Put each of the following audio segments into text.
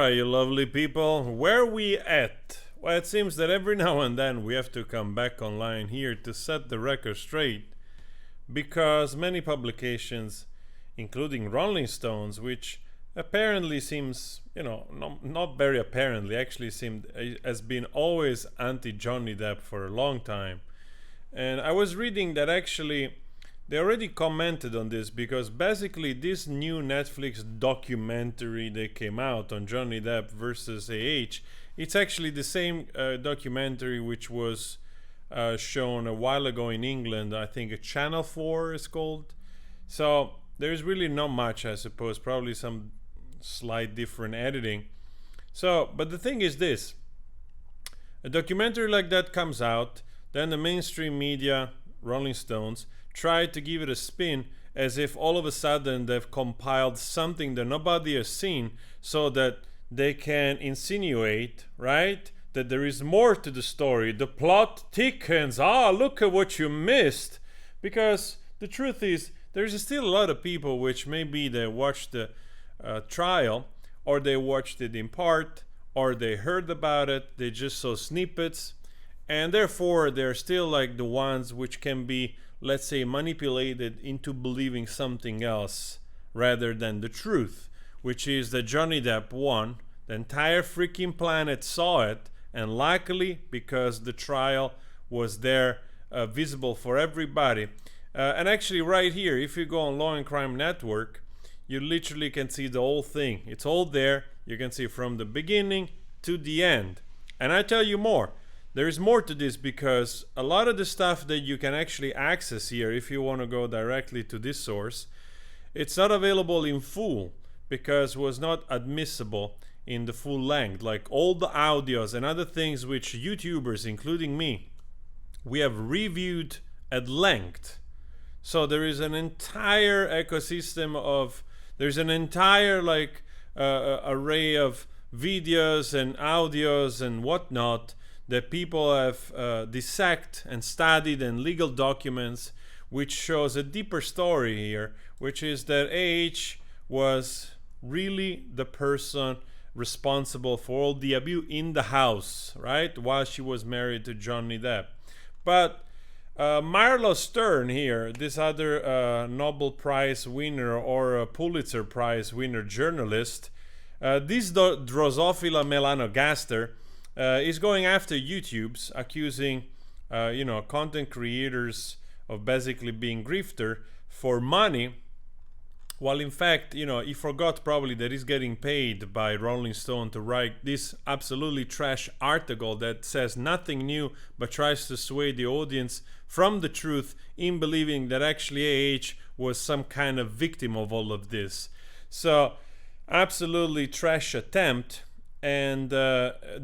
Alright, you lovely people, where we at? Well, it seems that every now and then we have to come back online here to set the record straight, because many publications, including Rolling Stones, which apparently seems, not very apparently, actually seemed has been always anti-Johnny Depp for a long time. And I was reading that actually they already commented on this, because basically this new Netflix documentary that came out on Johnny Depp versus AH, it's actually the same documentary which was shown a while ago in England. I think Channel 4 is called. So there's really not much, I suppose, probably some slight different editing. So, but the thing is this, a documentary like that comes out, then the mainstream media, Rolling Stones, try to give it a spin as if all of a sudden they've compiled something that nobody has seen, so that they can insinuate, right, that there is more to the story. The plot thickens. Look at what you missed. Because the truth is, there's still a lot of people which maybe they watched the trial, or they watched it in part, or they heard about it, they just saw snippets, and therefore they're still like the ones which can be, let's say, manipulated into believing something else rather than the truth, which is that Johnny Depp won. The entire freaking planet saw it, and luckily, because the trial was there, visible for everybody. And actually right here, if you go on Law and Crime Network, you literally can see the whole thing. It's all there. You can see from the beginning to the end. And I tell you more. There is more to this, because a lot of the stuff that you can actually access here, if you want to go directly to this source, it's not available in full, because it was not admissible in the full length. Like all the audios and other things which YouTubers, including me, we have reviewed at length. So there is an entire ecosystem of, there's an entire array of videos and audios and whatnot that people have dissected and studied, and legal documents, which shows a deeper story here, which is that AH was really the person responsible for all the abuse in the house, right, while she was married to Johnny Depp. But Marlo Stern here, this other Nobel Prize winner or Pulitzer Prize winner journalist, this Drosophila melanogaster, is going after YouTube's, accusing content creators of basically being grifter for money, while in fact he forgot probably that he's getting paid by Rolling Stone to write this absolutely trash article that says nothing new but tries to sway the audience from the truth in believing that actually AH was some kind of victim of all of this. So absolutely trash attempt, and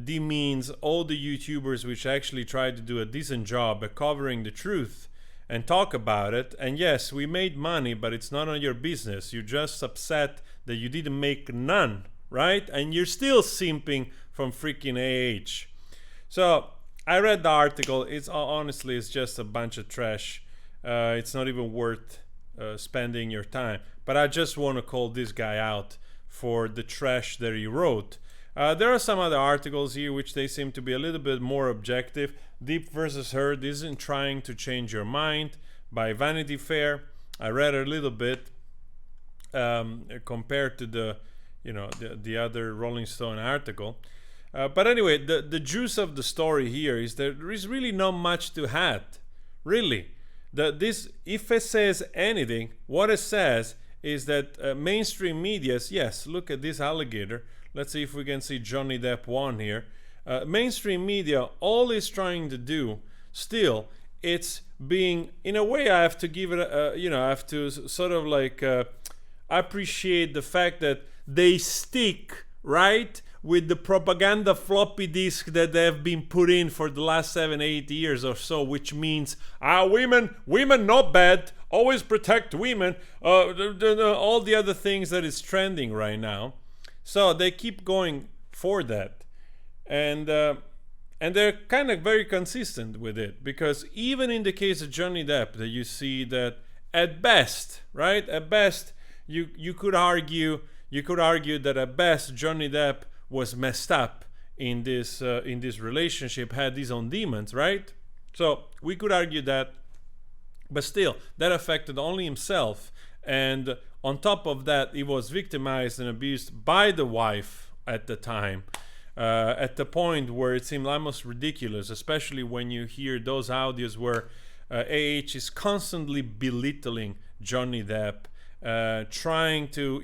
demeans all the YouTubers which actually try to do a decent job at covering the truth and talk about it. And yes, we made money, but it's none of your business. You're just upset that you didn't make none, right? And you're still simping from freaking AH. So I read the article. It's honestly, it's just a bunch of trash. It's not even worth spending your time. But I just want to call this guy out for the trash that he wrote. There are some other articles here which they seem to be a little bit more objective. Depp vs. Heard isn't trying to change your mind by Vanity Fair. I read a little bit compared to the other Rolling Stone article. But anyway, the juice of the story here is that there is really not much to add. Really, this, if it says anything, what it says is that mainstream medias, yes, look at this alligator. Let's see if we can see Johnny Depp 1 here. Mainstream media, all it's trying to do still, it's being, in a way, I have to give it, I have to sort of like appreciate the fact that they stick, right, with the propaganda floppy disk that they have been put in for the last 7-8 years or so, which means women not bad, always protect women, all the other things that is trending right now. So they keep going for that, and they're kind of very consistent with it, because even in the case of Johnny Depp, that you see that at best, right, at best, you could argue that at best Johnny Depp was messed up in this relationship, had his own demons, right? So we could argue that, but still, that affected only himself. And on top of that, he was victimized and abused by the wife at the time, at the point where it seemed almost ridiculous, especially when you hear those audios where AH is constantly belittling Johnny Depp, trying to,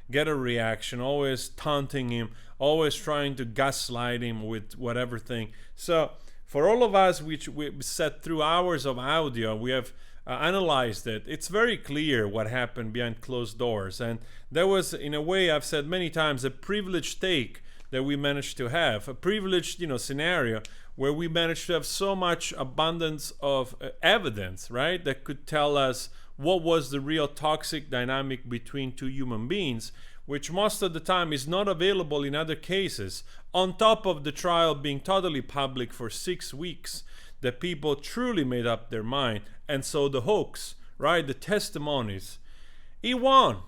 get a reaction, always taunting him, always trying to gaslight him with whatever thing. So for all of us which we sat through hours of audio, we have analyzed it. It's very clear what happened behind closed doors, and that was, in a way, I've said many times, a privileged take that we managed to have, a privileged scenario where we managed to have so much abundance of evidence, right, that could tell us what was the real toxic dynamic between two human beings, which most of the time is not available in other cases, on top of the trial being totally public for 6 weeks, that people truly made up their mind. And so the hoax, right, the testimonies, he won.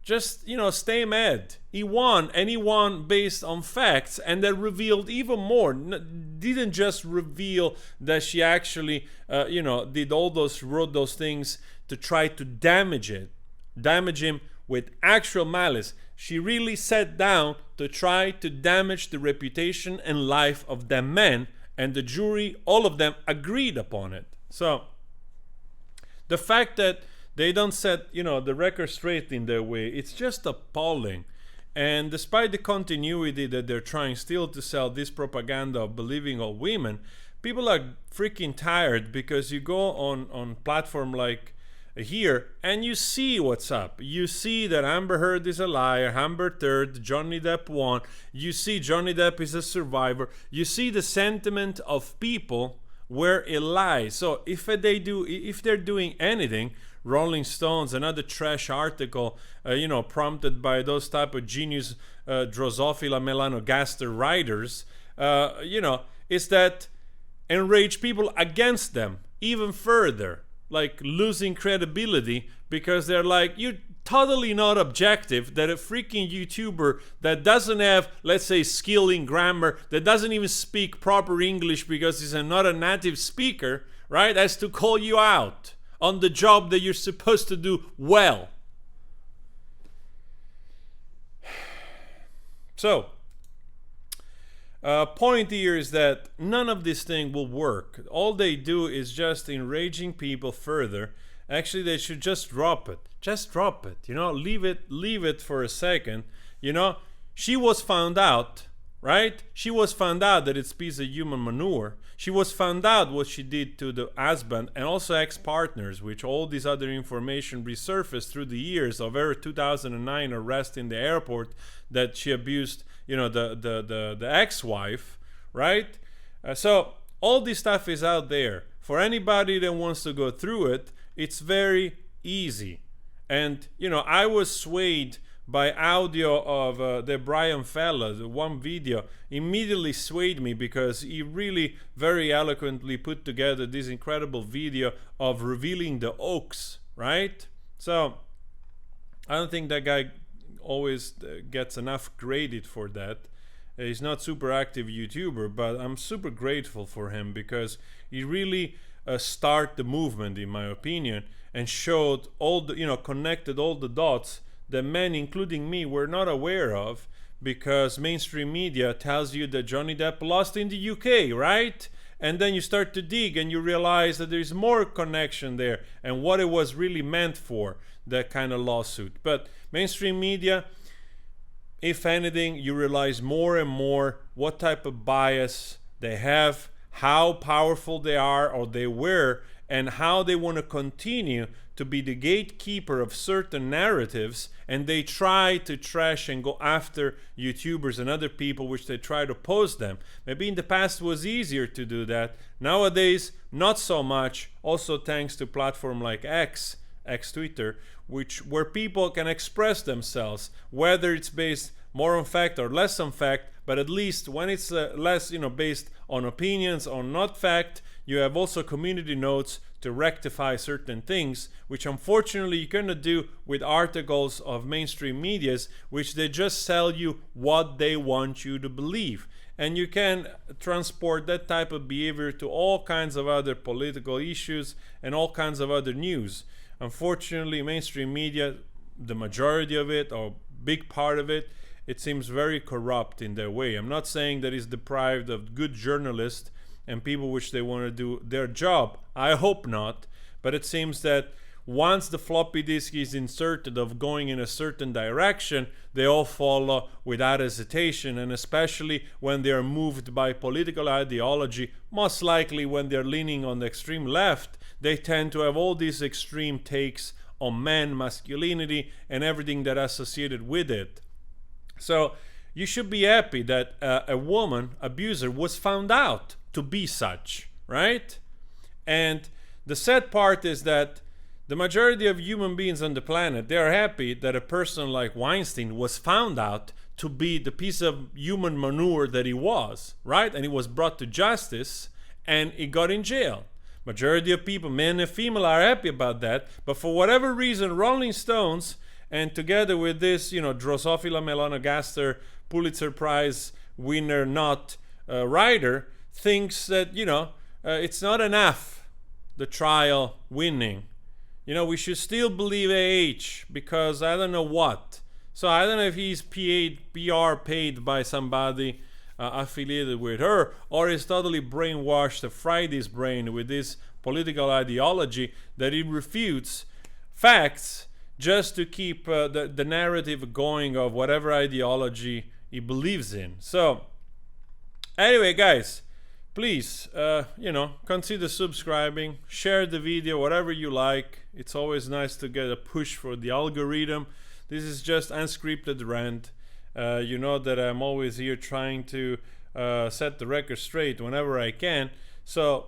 Just, stay mad. He won, and he won based on facts, and that revealed even more. Didn't just reveal that she actually, wrote those things to try to damage him with actual malice. She really sat down to try to damage the reputation and life of that man, and the jury, all of them, agreed upon it. So the fact that they don't set, the record straight in their way, it's just appalling. And despite the continuity that they're trying still to sell this propaganda of believing all women, people are freaking tired, because you go on platform like here and you see what's up. You see that Amber Heard is a liar, Amber Heard, Johnny Depp won. You see Johnny Depp is a survivor. You see the sentiment of people where it lies. So if they're doing anything, Rolling Stones, another trash article, prompted by those type of genius Drosophila melanogaster writers, is that enrage people against them even further, like losing credibility, because they're like, you're totally not objective that a freaking YouTuber that doesn't have, let's say, skill in grammar, that doesn't even speak proper English because he's not a native speaker, right, has to call you out on the job that you're supposed to do well. So, point here is that none of this thing will work. All they do is just enraging people further. Actually, they should just drop it. Just drop it. Leave it for a second. She was found out, right? She was found out that it's a piece of human manure. She was found out what she did to the husband and also ex-partners, which all this other information resurfaced through the years of her 2009 arrest in the airport, that she abused, the ex-wife, right? So all this stuff is out there. For anybody that wants to go through it, it's very easy. And, I was swayed by audio of the Brian fella. The one video immediately swayed me, because he really very eloquently put together this incredible video of revealing the hoax, right? So I don't think that guy always gets enough credit for that. He's not super active YouTuber, but I'm super grateful for him, because he really started the movement, in my opinion, and showed all the, connected all the dots that men, including me, were not aware of, because mainstream media tells you that Johnny Depp lost in the UK, right? And then you start to dig and you realize that there's more connection there and what it was really meant for, that kind of lawsuit. But mainstream media, if anything, you realize more and more what type of bias they have, how powerful they are or they were, and how they want to continue to be the gatekeeper of certain narratives, and they try to trash and go after YouTubers and other people which they try to post them. Maybe in the past it was easier to do that. Nowadays, not so much, also thanks to platform like ex-Twitter, where people can express themselves, whether it's based more on fact or less on fact, but at least when it's less, based on opinions or not fact, you have also community notes to rectify certain things, which unfortunately you cannot do with articles of mainstream medias, which they just sell you what they want you to believe. And you can transport that type of behavior to all kinds of other political issues and all kinds of other news. Unfortunately, mainstream media, the majority of it, or big part of it, it seems very corrupt in their way. I'm not saying that it's deprived of good journalists and people which they want to do their job. I hope not. But it seems that once the floppy disk is inserted of going in a certain direction, they all follow without hesitation, and especially when they are moved by political ideology, most likely when they're leaning on the extreme left, they tend to have all these extreme takes on men, masculinity, and everything that associated with it. So you should be happy that a woman abuser was found out to be such, right? And the sad part is that the majority of human beings on the planet, they are happy that a person like Weinstein was found out to be the piece of human manure that he was, right? And he was brought to justice and he got in jail. Majority of people, men and female, are happy about that. But for whatever reason, Rolling Stones, and together with this, Drosophila melanogaster Pulitzer Prize winner writer, thinks that, it's not enough, the trial winning. We should still believe AH because I don't know what. So I don't know if he's PR paid by somebody affiliated with her, or is totally brainwashed to fried his brain with this political ideology that he refutes facts just to keep the narrative going of whatever ideology he believes in. So anyway, guys, please, consider subscribing, share the video, whatever you like. It's always nice to get a push for the algorithm. This is just unscripted rant. You know that I'm always here trying to set the record straight whenever I can. So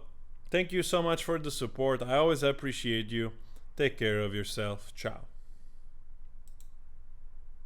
thank you so much for the support. I always appreciate you. Take care of yourself. Ciao.